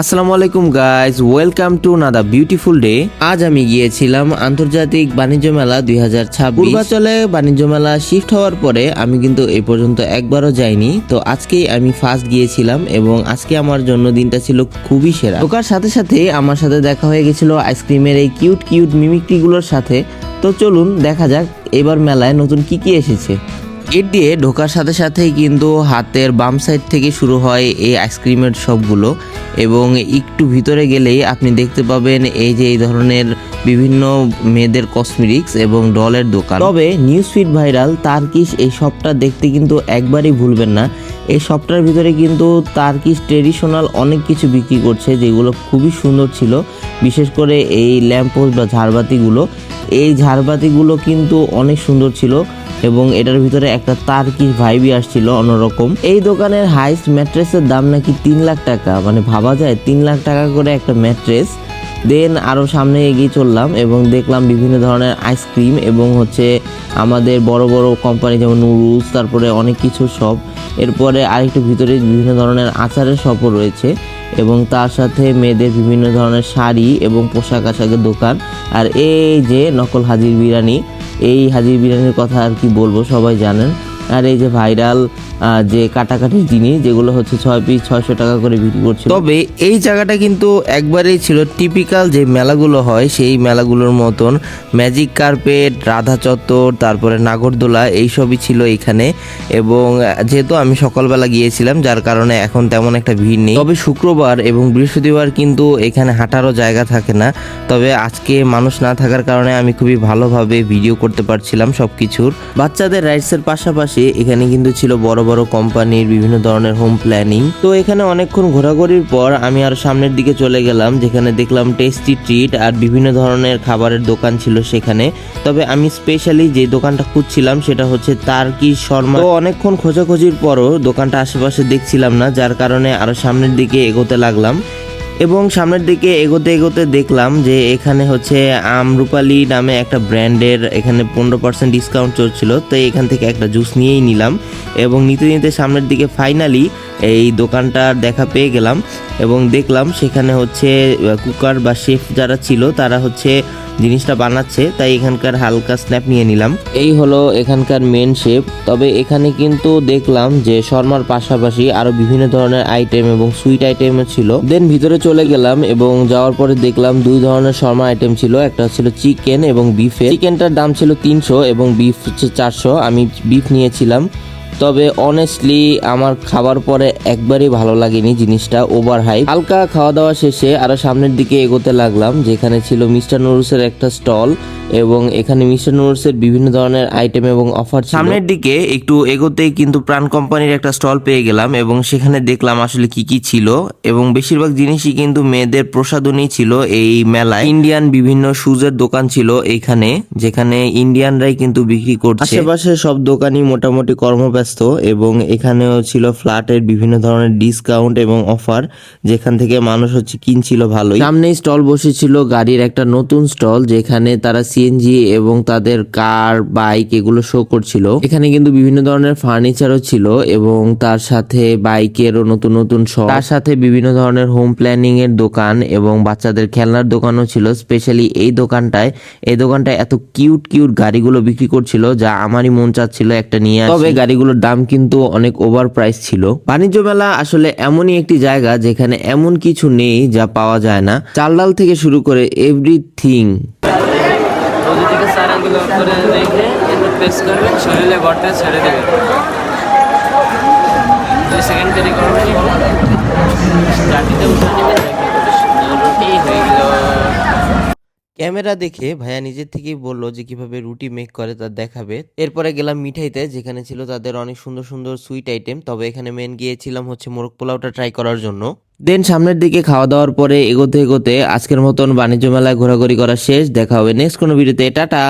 আসসালামু আলাইকুম guys, welcome to another beautiful day. আজ আমি গিয়েছিলাম আন্তর্জাতিক বাণিজ্য মেলা 2026। পূর্বাচলে বাণিজ্য মেলা শিফট হওয়ার পরে আমি কিন্তু এই পর্যন্ত একবারও যাইনি। তো আজকেই আমি ফার্স্ট গিয়েছিলাম এবং আজকে আমার জন্য দিনটা ছিল খুবই সেরা। ঢোকার সাথে সাথে আমার সাথে দেখা হয়ে গেছিল আইসক্রিমের এই কিউট কিউট মিমিক্রিগুলোর সাথে। তো চলুন দেখা যাক এবার মেলায় নতুন কি কি এসেছে। গেট দিয়ে ঢোকার সাথে সাথেই কিন্তু হাতের বাম সাইড থেকে শুরু হয় এই আইসক্রিমের শপগুলো এবং একটু ভিতরে গেলেই আপনি দেখতে পাবেন এই যে এই ধরনের বিভিন্ন মেয়েদের কসমেটিক্স এবং ডলের দোকান। তবে নিউজ ফিড ভাইরাল তার্কিশ এই শপটা দেখতে কিন্তু একবারই ভুলবেন না। এই শপটার ভিতরে কিন্তু তার্কিশ ট্রেডিশনাল অনেক কিছু বিক্রি করছে যেগুলো খুবই সুন্দর ছিল। বিশেষ করে এই ল্যাম্পপোস্ট বা ঝাড়বাতিগুলো, এই ঝাড়বাতিগুলো কিন্তু অনেক সুন্দর ছিল এবং এটার ভিতরে একটা তার্কিশ ভাইবই আসছিল অন্যরকম। এই দোকানের হাইস্ট ম্যাট্রেসের দাম নাকি 3 লাখ টাকা, মানে ভাবা যায় 3 লাখ টাকা করে একটা ম্যাট্রেস। দেন আরও সামনে এগিয়ে চললাম এবং দেখলাম বিভিন্ন ধরনের আইসক্রিম এবং আমাদের বড় বড় কোম্পানি যেমন নুডলস, তারপরে অনেক কিছু শপ। এরপরে আরেকটু ভিতরে বিভিন্ন ধরনের আচারের শপও রয়েছে এবং তার সাথে মেয়েদের বিভিন্ন ধরনের শাড়ি এবং পোশাক আশাকের দোকান। আর এই যে নকল হাজির বিরিয়ানি, এই হাজির বিরিয়ানির কথা আর কি বলবো, সবাই জানেন। আর এই যে ভাইরাল যে কাটাকাটির জিনিস যেগুলো 6 পিস 600 টাকা করে বিক্রি করছে। তবে এই জায়গাটা কিন্তু একবারেই ছিল টিপিক্যাল যে মেলাগুলো হয় সেই মেলাগুলোর মতন। ম্যাজিক কার্পেট, রাধা চত্বর, তারপরে নাগরদোলা এইসবই ছিল এখানে। এবং যেহেতু আমি সকালবেলা গিয়েছিলাম যার কারণে এখন তেমন একটা ভিড় নেই। তবে শুক্রবার এবং বৃহস্পতিবার কিন্তু এখানে হাঁটারও জায়গা থাকে না। তবে আজকে মানুষ না থাকার কারণে আমি খুবই ভালোভাবে ভিডিও করতে পারছিলাম সবকিছুর। বাচ্চাদের রাইডসের পাশাপাশি এখানে কিন্তু ছিল বড় বড় কোম্পানির বিভিন্ন ধরনের হোম প্ল্যানিং। তো এখানে অনেকক্ষণ ঘোরাঘুরির পর আমি আর সামনের দিকে চলে গেলাম, যেখানে দেখলাম টেস্টি ট্রিট আর বিভিন্ন ধরনের খাবারের দোকান ছিল সেখানে। তবে আমি স্পেশালি যে দোকানটা খুঁজছিলাম সেটা হচ্ছে তার্কিশ শর্মা। তো অনেকক্ষণ খোঁজাখুঁজির পরও দোকানটা আশেপাশে দেখছিলাম না, যার কারণে আরো সামনের দিকে এগোতে লাগলাম এবং সামনের দিকে এগোতে এগোতে দেখলাম যে এখানে আমরুপালি নামে একটা ব্র্যান্ডের এখানে 15% ডিসকাউন্ট চলছিল। তো এখান থেকে একটা জুস নিয়েই নিলাম এবং নিতে নিতে সামনের দিকে ফাইনালি এই দোকানটার দেখা পেয়ে গেলাম এবং দেখলাম সেখানে কুকার বা শেফ যারা ছিল তারা জিনিসটা বানাচ্ছে, তাই এখানকার হালকা স্ন্যাপ নিয়ে নিলাম। এই হলো এখানকার মেন শেফ। তবে এখানে কিন্তু দেখলাম যে শর্মার পাশাপাশি আরো বিভিন্ন ধরনের আইটেম এবং সুইট আইটেমও ছিল। দেন ভিতরে চলে গেলাম এবং যাওয়ার পরে দেখলাম 2 ধরনের শর্মা আইটেম ছিল। একটা ছিল চিকেন এবং বিফের। চিকেনটার দাম ছিল 300 এবং বিফ 400। আমি বিফ নিয়েছিলাম। তবে অনেস্টলি আমার খাবার পরে একবারই ভালো লাগেনি, জিনিসটা ওভার হাইপ। হালকা খাওয়া দাওয়া শেষে আরো সামনের দিকে এগোতে লাগলাম, যেখানে ছিল মিস্টার নুডলসের একটা স্টল এবং এখানে মিস্টার নুডলসের বিভিন্ন ধরনের আইটেম এবং অফার ছিল। সামনের দিকে একটু এগোতেই কিন্তু প্রাণ কোম্পানির একটা স্টল পেয়ে গেলাম এবং সেখানে দেখলাম আসলে কি কি ছিল এবং বেশিরভাগ জিনিসই কিন্তু মেয়েদের প্রসাধনী ছিল এই মেলায়। ইন্ডিয়ান বিভিন্ন শুজের দোকান ছিল এইখানে, যেখানে ইন্ডিয়ানরাই কিন্তু বিক্রি করছে। আশেপাশে সব দোকানই মোটামুটি কর্মব্যস্ত এবং এখানেও ছিল ফ্ল্যাটের বিভিন্ন ধরনের ডিসকাউন্ট এবং অফার, যেখান থেকে মানুষ কিনছিল ভালোই। সামনেই স্টল বসেছিল গাড়ির একটা নতুন স্টল, যেখানে তারা সিএনজি এবং তাদের কার বাইক এগুলো শো করছিল। এখানে কিন্তু বিভিন্ন ধরনের ফার্নিচারও ছিল এবং তার সাথে বাইকেরও নতুন নতুন শপ, তার সাথে বিভিন্ন ধরনের হোম প্ল্যানিং এর দোকান এবং বাচ্চাদের খেলনার দোকানও ছিল। স্পেশালি এই দোকানটায় এত কিউট কিউট গাড়িগুলো বিক্রি করছিল যা আমারই মন চাচ্ছিল একটা নিয়ে। তবে গাড়িগুলোর দাম কিন্তু অনেক ওভার প্রাইস ছিল। বাণিজ্য মেলা আসলে এমনই একটি জায়গা যেখানে এমন কিছু নেই যা পাওয়া যায় না। চাল ডাল থেকে শুরু করে এভরিথিং। করে রেখে একটু প্রেস করবেন, শরীরে বটটা ছেড়ে দেবেন, 2 সেকেন্ড দেরি করবেন, চাটিতে উঠে নেবেন, রুটি হয়ে গেল। ক্যামেরা দেখে ভাইয়া নিজের থেকেই বললো যে কিভাবে রুটি মেক করে তা দেখাবে। এরপরে গেলাম মিঠাইতে, যেখানে ছিল তাদের অনেক সুন্দর সুন্দর সুইট আইটেম। তবে এখানে মেন গিয়েছিলাম মোরগ পোলাওটা ট্রাই করার জন্য। দেন সামনের দিকে খাওয়া দাওয়ার পরে এগোতে এগোতে আজকের মতন বাণিজ্য মেলায় ঘোরাঘুরি করা শেষ। দেখা হবে নেক্সট কোনো ভিডিওতে। টাটা।